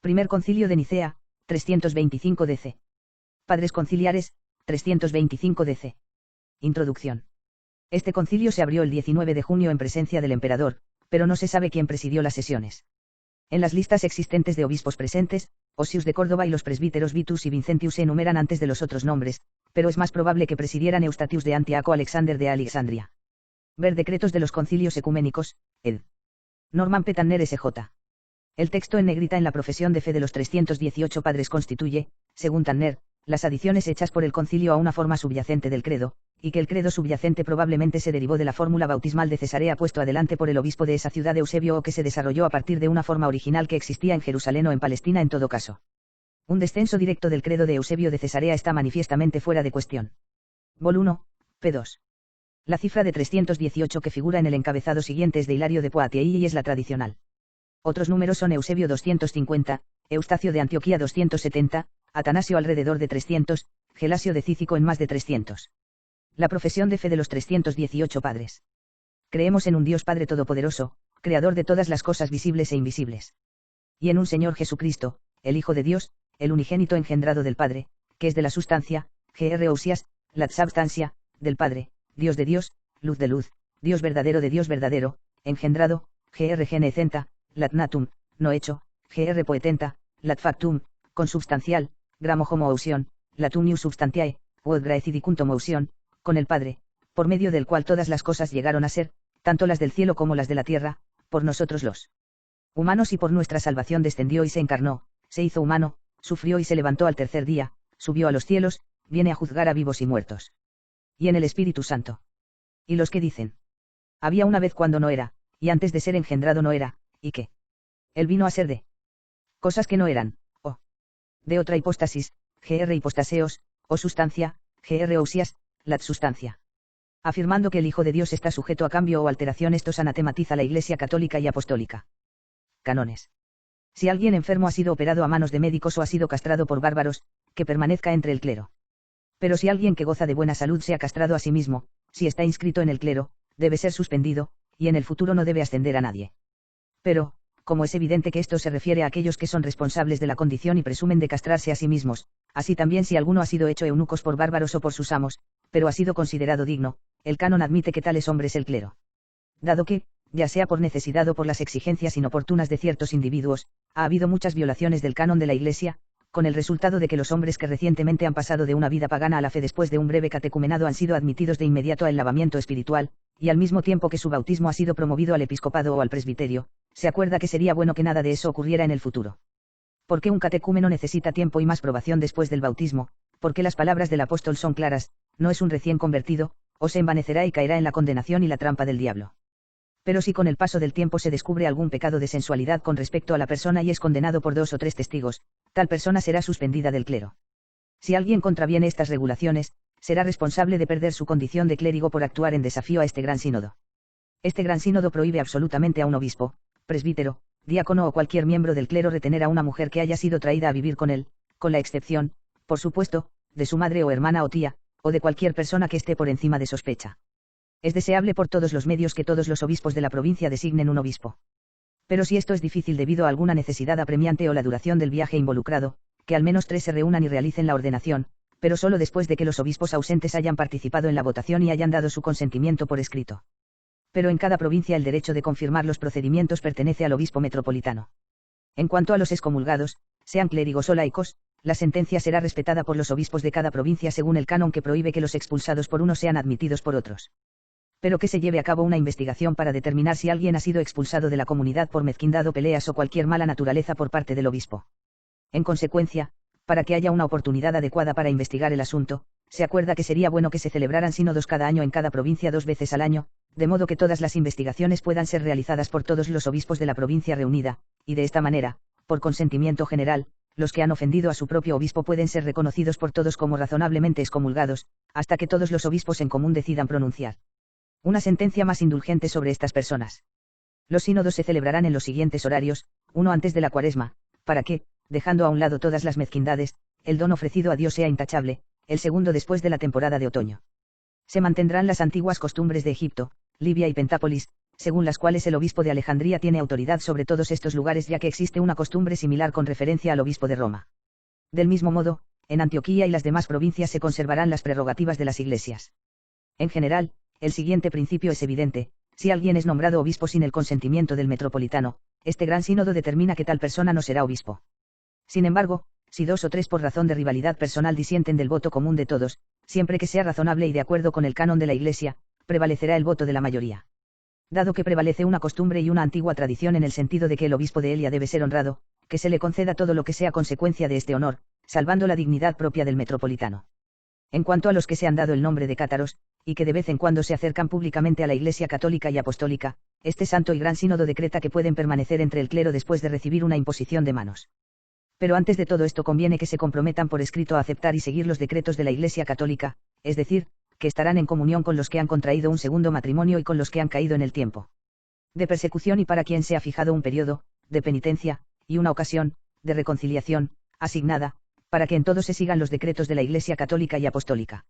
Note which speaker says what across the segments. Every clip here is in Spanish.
Speaker 1: Primer Concilio de Nicea, 325 DC. Padres Conciliares, 325 DC. Introducción. Este concilio se abrió el 19 de junio en presencia del emperador, pero no se sabe quién presidió las sesiones. En las listas existentes de obispos presentes, Osius de Córdoba y los presbíteros Vitus y Vincentius se enumeran antes de los otros nombres, pero es más probable que presidieran Eustatius de Antiaco o Alexander de Alexandria. Ver Decretos de los Concilios Ecuménicos, ed. Norman P. Tanner S.J. El texto en negrita en la profesión de fe de los 318 padres constituye, según Tanner, las adiciones hechas por el concilio a una forma subyacente del credo, y que el credo subyacente probablemente se derivó de la fórmula bautismal de Cesarea puesto adelante por el obispo de esa ciudad Eusebio o que se desarrolló a partir de una forma original que existía en Jerusalén o en Palestina en todo caso. Un descenso directo del credo de Eusebio de Cesarea está manifiestamente fuera de cuestión. Vol 1, p2. La cifra de 318 que figura en el encabezado siguiente es de Hilario de Poitiers y es la tradicional. Otros números son Eusebio 250, Eustacio de Antioquía 270, Atanasio alrededor de 300, Gelasio de Cícico en más de 300. La profesión de fe de los 318 padres. Creemos en un Dios Padre Todopoderoso, creador de todas las cosas visibles e invisibles. Y en un Señor Jesucristo, el Hijo de Dios, el unigénito engendrado del Padre, que es de la sustancia, gr-ousias, la substancia, del Padre, Dios de Dios, luz de luz, Dios verdadero de Dios verdadero, engendrado, gr-genecenta, lat natum, no hecho, gr-poetenta, lat factum, consubstancial, gramo homoousion, latum ius substantiae, quod graecidicuntum ousion, con el Padre, por medio del cual todas las cosas llegaron a ser, tanto las del cielo como las de la tierra, por nosotros los humanos y por nuestra salvación descendió y se encarnó, se hizo humano, sufrió y se levantó al tercer día, subió a los cielos, viene a juzgar a vivos y muertos. Y en el Espíritu Santo. Y los que dicen: había una vez cuando no era, y antes de ser engendrado no era, y que él vino a ser de cosas que no eran, o de otra hipóstasis, gr hipostaseos, o sustancia, gr ousias, lat sustancia. Afirmando que el Hijo de Dios está sujeto a cambio o alteración, estos anatematiza la Iglesia católica y apostólica. Cánones. Si alguien enfermo ha sido operado a manos de médicos o ha sido castrado por bárbaros, que permanezca entre el clero. Pero si alguien que goza de buena salud se ha castrado a sí mismo, si está inscrito en el clero, debe ser suspendido, y en el futuro no debe ascender a nadie. Pero, como es evidente que esto se refiere a aquellos que son responsables de la condición y presumen de castrarse a sí mismos, así también si alguno ha sido hecho eunucos por bárbaros o por sus amos, pero ha sido considerado digno, el canon admite que tales hombres el clero. Dado que, ya sea por necesidad o por las exigencias inoportunas de ciertos individuos, ha habido muchas violaciones del canon de la Iglesia, con el resultado de que los hombres que recientemente han pasado de una vida pagana a la fe después de un breve catecumenado han sido admitidos de inmediato al lavamiento espiritual, y al mismo tiempo que su bautismo ha sido promovido al episcopado o al presbiterio, se acuerda que sería bueno que nada de eso ocurriera en el futuro. ¿Por qué un catecúmeno necesita tiempo y más probación después del bautismo? Porque las palabras del apóstol son claras: no es un recién convertido, o se envanecerá y caerá en la condenación y la trampa del diablo. Pero si con el paso del tiempo se descubre algún pecado de sensualidad con respecto a la persona y es condenado por 2 o 3 testigos, tal persona será suspendida del clero. Si alguien contraviene estas regulaciones, será responsable de perder su condición de clérigo por actuar en desafío a este gran sínodo. Este gran sínodo prohíbe absolutamente a un obispo, presbítero, diácono o cualquier miembro del clero retener a una mujer que haya sido traída a vivir con él, con la excepción, por supuesto, de su madre o hermana o tía, o de cualquier persona que esté por encima de sospecha. Es deseable por todos los medios que todos los obispos de la provincia designen un obispo. Pero si esto es difícil debido a alguna necesidad apremiante o la duración del viaje involucrado, que al menos 3 se reúnan y realicen la ordenación, pero solo después de que los obispos ausentes hayan participado en la votación y hayan dado su consentimiento por escrito. Pero en cada provincia el derecho de confirmar los procedimientos pertenece al obispo metropolitano. En cuanto a los excomulgados, sean clérigos o laicos, la sentencia será respetada por los obispos de cada provincia según el canon que prohíbe que los expulsados por unos sean admitidos por otros. Pero que se lleve a cabo una investigación para determinar si alguien ha sido expulsado de la comunidad por mezquindad o peleas o cualquier mala naturaleza por parte del obispo. En consecuencia, para que haya una oportunidad adecuada para investigar el asunto, se acuerda que sería bueno que se celebraran sínodos cada año en cada provincia 2 veces al año, de modo que todas las investigaciones puedan ser realizadas por todos los obispos de la provincia reunida, y de esta manera, por consentimiento general, los que han ofendido a su propio obispo pueden ser reconocidos por todos como razonablemente excomulgados, hasta que todos los obispos en común decidan pronunciar una sentencia más indulgente sobre estas personas. Los sínodos se celebrarán en los siguientes horarios: 1 antes de la Cuaresma, para que, dejando a un lado todas las mezquindades, el don ofrecido a Dios sea intachable; el segundo después de la temporada de otoño. Se mantendrán las antiguas costumbres de Egipto, Libia y Pentápolis, según las cuales el obispo de Alejandría tiene autoridad sobre todos estos lugares, ya que existe una costumbre similar con referencia al obispo de Roma. Del mismo modo, en Antioquía y las demás provincias se conservarán las prerrogativas de las iglesias. En general, el siguiente principio es evidente: si alguien es nombrado obispo sin el consentimiento del metropolitano, este gran sínodo determina que tal persona no será obispo. Sin embargo, si 2 o 3 por razón de rivalidad personal disienten del voto común de todos, siempre que sea razonable y de acuerdo con el canon de la Iglesia, prevalecerá el voto de la mayoría. Dado que prevalece una costumbre y una antigua tradición en el sentido de que el obispo de Elia debe ser honrado, que se le conceda todo lo que sea consecuencia de este honor, salvando la dignidad propia del metropolitano. En cuanto a los que se han dado el nombre de cátaros, y que de vez en cuando se acercan públicamente a la Iglesia católica y apostólica, este santo y gran sínodo decreta que pueden permanecer entre el clero después de recibir una imposición de manos. Pero antes de todo esto conviene que se comprometan por escrito a aceptar y seguir los decretos de la Iglesia católica, es decir, que estarán en comunión con los que han contraído un segundo matrimonio y con los que han caído en el tiempo de persecución, y para quien se ha fijado un periodo de penitencia y una ocasión de reconciliación asignada, para que en todo se sigan los decretos de la Iglesia católica y apostólica.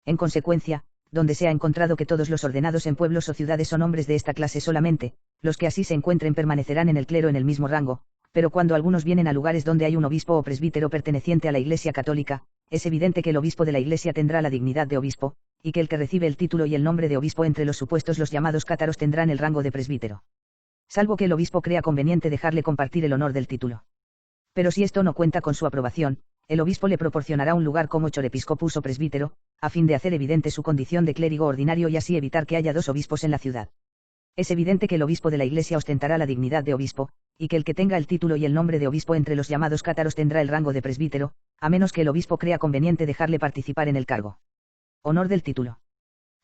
Speaker 1: En consecuencia, donde se ha encontrado que todos los ordenados en pueblos o ciudades son hombres de esta clase solamente, los que así se encuentren permanecerán en el clero en el mismo rango, pero cuando algunos vienen a lugares donde hay un obispo o presbítero perteneciente a la Iglesia católica, es evidente que el obispo de la Iglesia tendrá la dignidad de obispo, y que el que recibe el título y el nombre de obispo entre los supuestos los llamados cátaros tendrán el rango de presbítero. Salvo que el obispo crea conveniente dejarle compartir el honor del título. Pero si esto no cuenta con su aprobación, el obispo le proporcionará un lugar como chorepiscopus o presbítero, a fin de hacer evidente su condición de clérigo ordinario y así evitar que haya 2 obispos en la ciudad. Es evidente que el obispo de la Iglesia ostentará la dignidad de obispo, y que el que tenga el título y el nombre de obispo entre los llamados cátaros tendrá el rango de presbítero, a menos que el obispo crea conveniente dejarle participar en el cargo. Honor del título.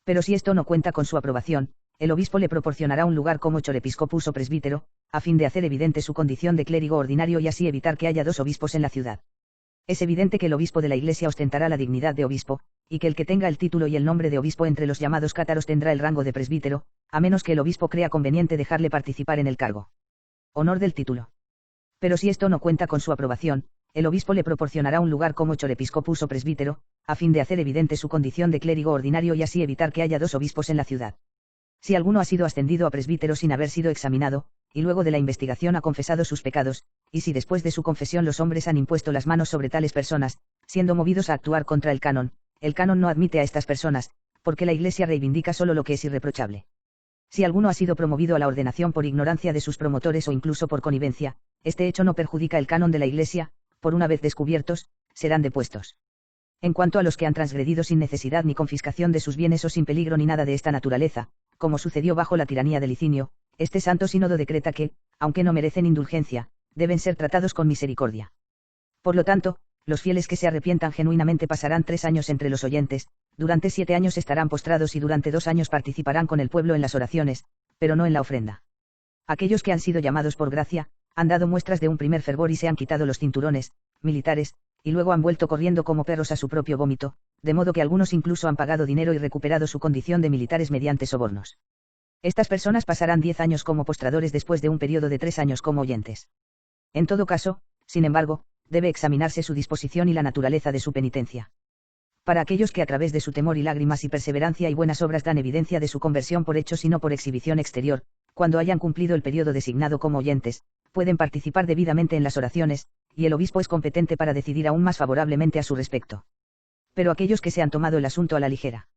Speaker 1: Pero si esto no cuenta con su aprobación, el obispo le proporcionará un lugar como chorepiscopus o presbítero, a fin de hacer evidente su condición de clérigo ordinario y así evitar que haya 2 obispos en la ciudad. Es evidente que el obispo de la Iglesia ostentará la dignidad de obispo, y que el que tenga el título y el nombre de obispo entre los llamados cátaros tendrá el rango de presbítero, a menos que el obispo crea conveniente dejarle participar en el cargo. Honor del título. Pero si esto no cuenta con su aprobación, el obispo le proporcionará un lugar como chorepiscopus o presbítero, a fin de hacer evidente su condición de clérigo ordinario y así evitar que haya 2 obispos en la ciudad. Si alguno ha sido ascendido a presbítero sin haber sido examinado, y luego de la investigación ha confesado sus pecados, y si después de su confesión los hombres han impuesto las manos sobre tales personas, siendo movidos a actuar contra el canon no admite a estas personas, porque la Iglesia reivindica solo lo que es irreprochable. Si alguno ha sido promovido a la ordenación por ignorancia de sus promotores o incluso por connivencia, este hecho no perjudica el canon de la Iglesia, por una vez descubiertos, serán depuestos. En cuanto a los que han transgredido sin necesidad ni confiscación de sus bienes o sin peligro ni nada de esta naturaleza, como sucedió bajo la tiranía de Licinio, este santo sínodo decreta que, aunque no merecen indulgencia, deben ser tratados con misericordia. Por lo tanto, los fieles que se arrepientan genuinamente pasarán 3 años entre los oyentes, durante 7 años estarán postrados y durante 2 años participarán con el pueblo en las oraciones, pero no en la ofrenda. Aquellos que han sido llamados por gracia, han dado muestras de un primer fervor y se han quitado los cinturones militares, y luego han vuelto corriendo como perros a su propio vómito, de modo que algunos incluso han pagado dinero y recuperado su condición de militares mediante sobornos. Estas personas pasarán 10 años como postradores después de un periodo de 3 años como oyentes. En todo caso, sin embargo, debe examinarse su disposición y la naturaleza de su penitencia. Para aquellos que a través de su temor y lágrimas y perseverancia y buenas obras dan evidencia de su conversión por hechos y no por exhibición exterior, cuando hayan cumplido el periodo designado como oyentes, pueden participar debidamente en las oraciones, y el obispo es competente para decidir aún más favorablemente a su respecto. Pero aquellos que se han tomado el asunto a la ligera.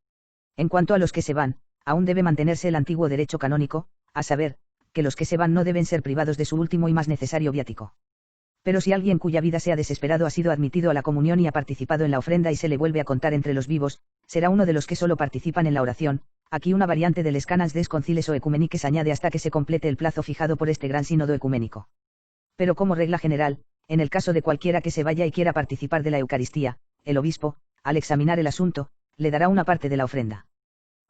Speaker 1: En cuanto a los que se van, aún debe mantenerse el antiguo derecho canónico, a saber, que los que se van no deben ser privados de su último y más necesario viático. Pero si alguien cuya vida se ha desesperado ha sido admitido a la comunión y ha participado en la ofrenda y se le vuelve a contar entre los vivos, será uno de los que solo participan en la oración. Aquí una variante del escanas des conciles o ecumeniques añade hasta que se complete el plazo fijado por este gran sínodo ecuménico. Pero como regla general, en el caso de cualquiera que se vaya y quiera participar de la Eucaristía, el obispo, al examinar el asunto, le dará una parte de la ofrenda.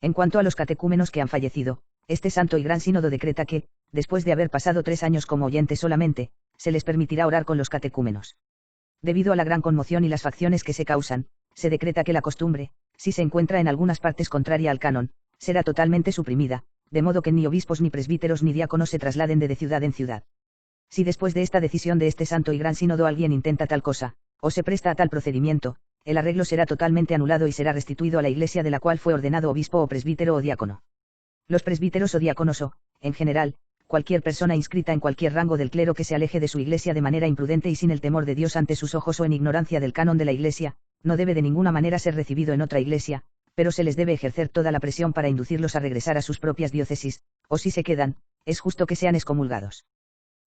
Speaker 1: En cuanto a los catecúmenos que han fallecido, este santo y gran sínodo decreta que, después de haber pasado 3 años como oyentes solamente, se les permitirá orar con los catecúmenos. Debido a la gran conmoción y las facciones que se causan, se decreta que la costumbre, si se encuentra en algunas partes contraria al canon, será totalmente suprimida, de modo que ni obispos ni presbíteros ni diáconos se trasladen de ciudad en ciudad. Si después de esta decisión de este santo y gran sínodo alguien intenta tal cosa, o se presta a tal procedimiento, el arreglo será totalmente anulado y será restituido a la iglesia de la cual fue ordenado obispo o presbítero o diácono. Los presbíteros o diáconos o, en general, cualquier persona inscrita en cualquier rango del clero que se aleje de su iglesia de manera imprudente y sin el temor de Dios ante sus ojos o en ignorancia del canon de la iglesia, no debe de ninguna manera ser recibido en otra iglesia, pero se les debe ejercer toda la presión para inducirlos a regresar a sus propias diócesis, o si se quedan, es justo que sean excomulgados.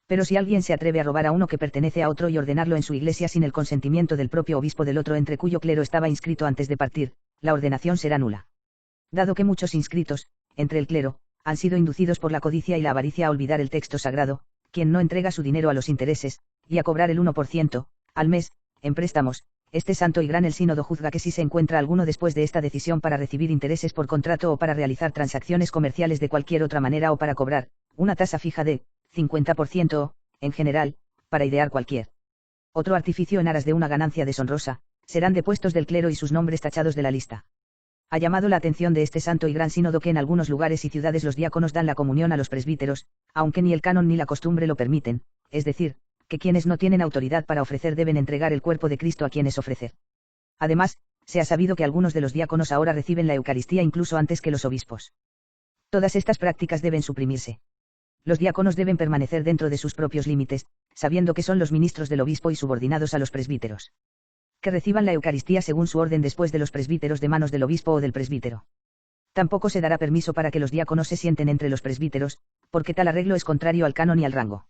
Speaker 1: Pero si alguien se atreve a robar a uno que pertenece a otro y ordenarlo en su iglesia sin el consentimiento del propio obispo del otro entre cuyo clero estaba inscrito antes de partir, la ordenación será nula. Dado que muchos inscritos, entre el clero, han sido inducidos por la codicia y la avaricia a olvidar el texto sagrado, quien no entrega su dinero a los intereses, y a cobrar el 1%, al mes, en préstamos, este santo y gran el sínodo juzga que si se encuentra alguno después de esta decisión para recibir intereses por contrato o para realizar transacciones comerciales de cualquier otra manera o para cobrar, una tasa fija de 50% o, en general, para idear cualquier otro artificio en aras de una ganancia deshonrosa, serán depuestos del clero y sus nombres tachados de la lista. Ha llamado la atención de este santo y gran sínodo que en algunos lugares y ciudades los diáconos dan la comunión a los presbíteros, aunque ni el canon ni la costumbre lo permiten, es decir, que quienes no tienen autoridad para ofrecer deben entregar el cuerpo de Cristo a quienes ofrecer. Además, se ha sabido que algunos de los diáconos ahora reciben la Eucaristía incluso antes que los obispos. Todas estas prácticas deben suprimirse. Los diáconos deben permanecer dentro de sus propios límites, sabiendo que son los ministros del obispo y subordinados a los presbíteros. Que reciban la Eucaristía según su orden después de los presbíteros de manos del obispo o del presbítero. Tampoco se dará permiso para que los diáconos se sienten entre los presbíteros, porque tal arreglo es contrario al canon y al rango.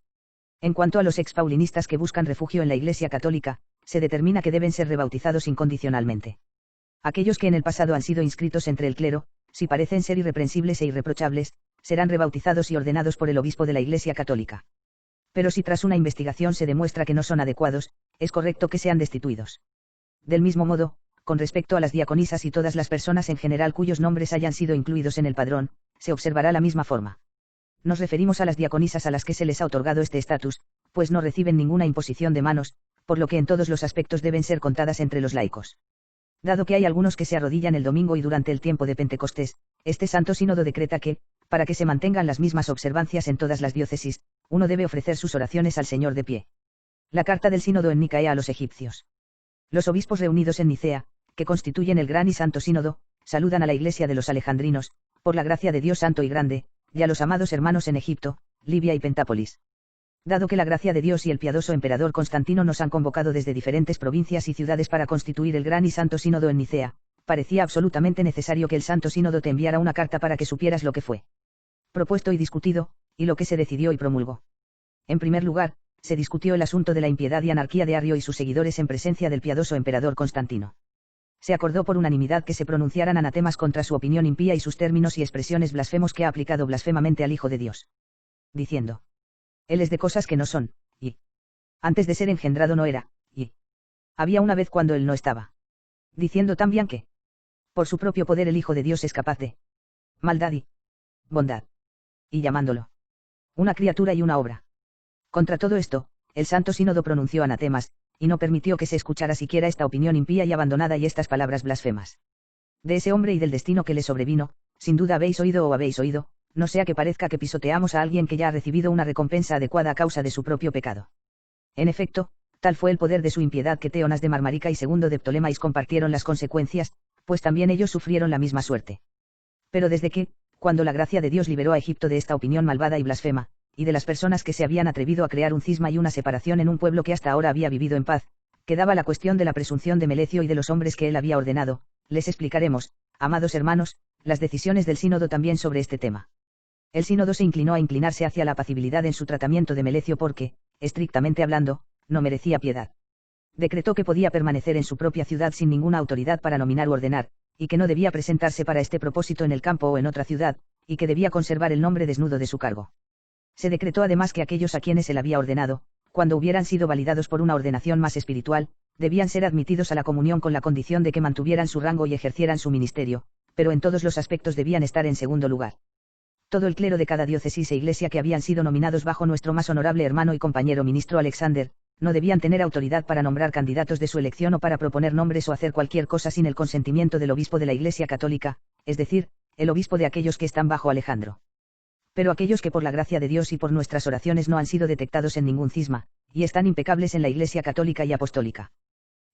Speaker 1: En cuanto a los expaulinistas que buscan refugio en la Iglesia Católica, se determina que deben ser rebautizados incondicionalmente. Aquellos que en el pasado han sido inscritos entre el clero, si parecen ser irreprensibles e irreprochables, serán rebautizados y ordenados por el obispo de la Iglesia Católica. Pero si tras una investigación se demuestra que no son adecuados, es correcto que sean destituidos. Del mismo modo, con respecto a las diaconisas y todas las personas en general cuyos nombres hayan sido incluidos en el padrón, se observará la misma forma. Nos referimos a las diaconisas a las que se les ha otorgado este estatus, pues no reciben ninguna imposición de manos, por lo que en todos los aspectos deben ser contadas entre los laicos. Dado que hay algunos que se arrodillan el domingo y durante el tiempo de Pentecostés, este santo sínodo decreta que, para que se mantengan las mismas observancias en todas las diócesis, uno debe ofrecer sus oraciones al Señor de pie. La carta del sínodo en Nicea a los egipcios. Los obispos reunidos en Nicea, que constituyen el gran y santo sínodo, saludan a la iglesia de los alejandrinos, por la gracia de Dios santo y grande, y a los amados hermanos en Egipto, Libia y Pentápolis. Dado que la gracia de Dios y el piadoso emperador Constantino nos han convocado desde diferentes provincias y ciudades para constituir el gran y santo sínodo en Nicea, parecía absolutamente necesario que el santo sínodo te enviara una carta para que supieras lo que fue propuesto y discutido, y lo que se decidió y promulgó. En primer lugar, se discutió el asunto de la impiedad y anarquía de Arrio y sus seguidores en presencia del piadoso emperador Constantino. Se acordó por unanimidad que se pronunciaran anatemas contra su opinión impía y sus términos y expresiones blasfemos que ha aplicado blasfemamente al Hijo de Dios. Diciendo: Él es de cosas que no son, y antes de ser engendrado no era, y había una vez cuando Él no estaba. Diciendo también que, por su propio poder el Hijo de Dios es capaz de maldad y bondad. Y llamándolo una criatura y una obra. Contra todo esto, el Santo Sínodo pronunció anatemas, y no permitió que se escuchara siquiera esta opinión impía y abandonada y estas palabras blasfemas. De ese hombre y del destino que le sobrevino, sin duda habéis oído o habéis oído, no sea que parezca que pisoteamos a alguien que ya ha recibido una recompensa adecuada a causa de su propio pecado. En efecto, tal fue el poder de su impiedad que Teonas de Marmarica y Segundo de Ptolemais compartieron las consecuencias, pues también ellos sufrieron la misma suerte. Pero desde que, cuando la gracia de Dios liberó a Egipto de esta opinión malvada y blasfema, y de las personas que se habían atrevido a crear un cisma y una separación en un pueblo que hasta ahora había vivido en paz, quedaba la cuestión de la presunción de Melecio y de los hombres que él había ordenado. Les explicaremos, amados hermanos, las decisiones del sínodo también sobre este tema. El sínodo se inclinó a inclinarse hacia la apacibilidad en su tratamiento de Melecio porque, estrictamente hablando, no merecía piedad. Decretó que podía permanecer en su propia ciudad sin ninguna autoridad para nominar u ordenar, y que no debía presentarse para este propósito en el campo o en otra ciudad, y que debía conservar el nombre desnudo de su cargo. Se decretó además que aquellos a quienes él había ordenado, cuando hubieran sido validados por una ordenación más espiritual, debían ser admitidos a la comunión con la condición de que mantuvieran su rango y ejercieran su ministerio, pero en todos los aspectos debían estar en segundo lugar. Todo el clero de cada diócesis e iglesia que habían sido nominados bajo nuestro más honorable hermano y compañero ministro Alexander, no debían tener autoridad para nombrar candidatos de su elección o para proponer nombres o hacer cualquier cosa sin el consentimiento del obispo de la Iglesia Católica, es decir, el obispo de aquellos que están bajo Alejandro. Pero aquellos que por la gracia de Dios y por nuestras oraciones no han sido detectados en ningún cisma, y están impecables en la Iglesia Católica y Apostólica.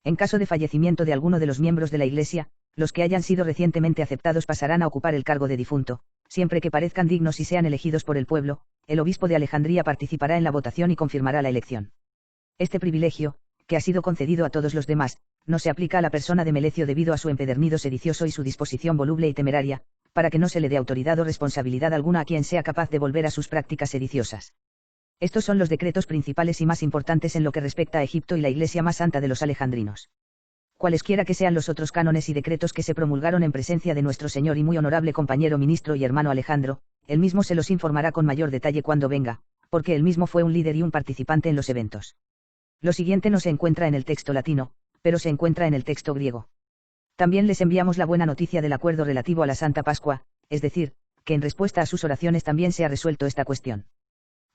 Speaker 1: En caso de fallecimiento de alguno de los miembros de la Iglesia, los que hayan sido recientemente aceptados pasarán a ocupar el cargo de difunto, Siempre que parezcan dignos y sean elegidos por el pueblo, el obispo de Alejandría participará en la votación y confirmará la elección. Este privilegio, que ha sido concedido a todos los demás, no se aplica a la persona de Melecio debido a su empedernido sedicioso y su disposición voluble y temeraria, para que no se le dé autoridad o responsabilidad alguna a quien sea capaz de volver a sus prácticas sediciosas. Estos son los decretos principales y más importantes en lo que respecta a Egipto y la Iglesia más santa de los alejandrinos. Cualesquiera que sean los otros cánones y decretos que se promulgaron en presencia de nuestro señor y muy honorable compañero ministro y hermano Alejandro, él mismo se los informará con mayor detalle cuando venga, porque él mismo fue un líder y un participante en los eventos. Lo siguiente no se encuentra en el texto latino, pero se encuentra en el texto griego. También les enviamos la buena noticia del acuerdo relativo a la Santa Pascua, es decir, que en respuesta a sus oraciones también se ha resuelto esta cuestión.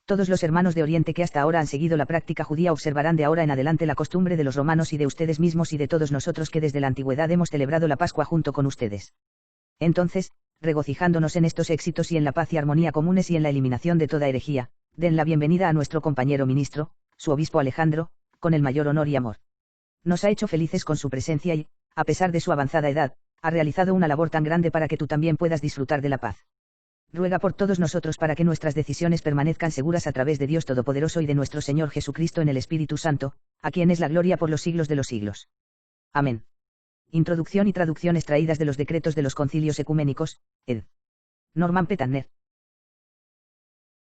Speaker 1: Todos los hermanos de Oriente que hasta ahora han seguido la práctica judía observarán de ahora en adelante la costumbre de los romanos y de ustedes mismos y de todos nosotros que desde la antigüedad hemos celebrado la Pascua junto con ustedes. Entonces, regocijándonos en estos éxitos y en la paz y armonía comunes y en la eliminación de toda herejía, den la bienvenida a nuestro compañero ministro, su obispo Alejandro, con el mayor honor y amor. Nos ha hecho felices con su presencia y, a pesar de su avanzada edad, ha realizado una labor tan grande para que tú también puedas disfrutar de la paz. Ruega por todos nosotros para que nuestras decisiones permanezcan seguras a través de Dios Todopoderoso y de nuestro Señor Jesucristo en el Espíritu Santo, a quien es la gloria por los siglos de los siglos. Amén. Introducción y traducción extraídas de los decretos de los concilios ecuménicos, ed. Norman P. Tanner.